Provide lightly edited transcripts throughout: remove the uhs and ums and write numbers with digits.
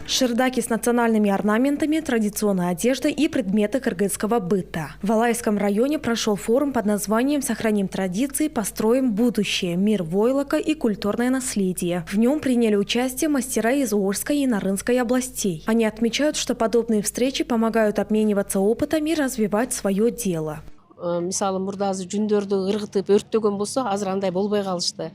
Шердаки с национальными орнаментами, традиционной одеждой и предметы кыргызского быта. В Алайском районе прошел форум под названием «Сохраним традиции, построим будущее. Мир войлока и культурное наследие». В нем приняли участие мастера из Орской и Нарынской областей. Они отмечают, что подобные встречи помогают обмениваться опытом и развивать свое дело.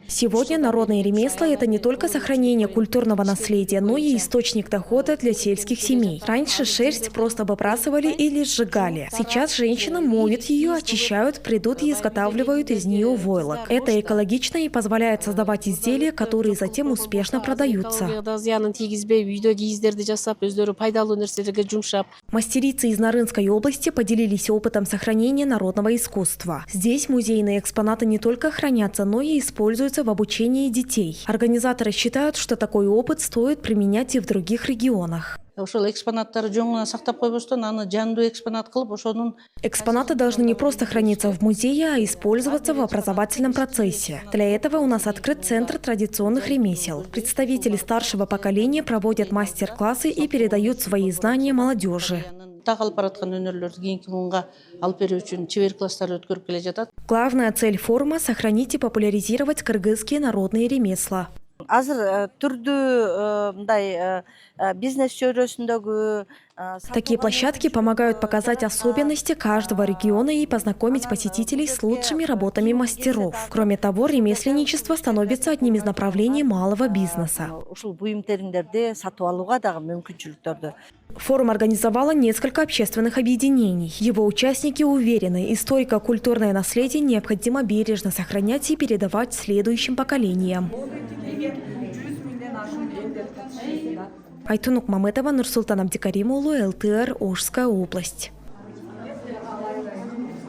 Сегодня народные ремесла – это не только сохранение культурного наследия, но и источник дохода для сельских семей. Раньше шерсть просто выбрасывали или сжигали. Сейчас женщины моют ее, очищают, придут и изготавливают из нее войлок. Это экологично и позволяет создавать изделия, которые затем успешно продаются. Мастерицы из Нарынской области поделились опытом сохранения народного искусства. Здесь музейные экспонаты не только хранятся, но и используются в обучении детей. Организаторы считают, что такой опыт стоит применять и в других регионах. Экспонаты должны не просто храниться в музее, а использоваться в образовательном процессе. Для этого у нас открыт Центр традиционных ремесел. Представители старшего поколения проводят мастер-классы и передают свои знания молодежи. Главная цель форума – сохранить и популяризировать кыргызские народные ремесла. Такие площадки помогают показать особенности каждого региона и познакомить посетителей с лучшими работами мастеров. Кроме того, ремесленничество становится одним из направлений малого бизнеса. Форум организовало несколько общественных объединений. Его участники уверены, историко-культурное наследие необходимо бережно сохранять и передавать следующим поколениям. Айтунук Мамедова, Нурсултан Абдикаримулу, ЛТР, Ошская область.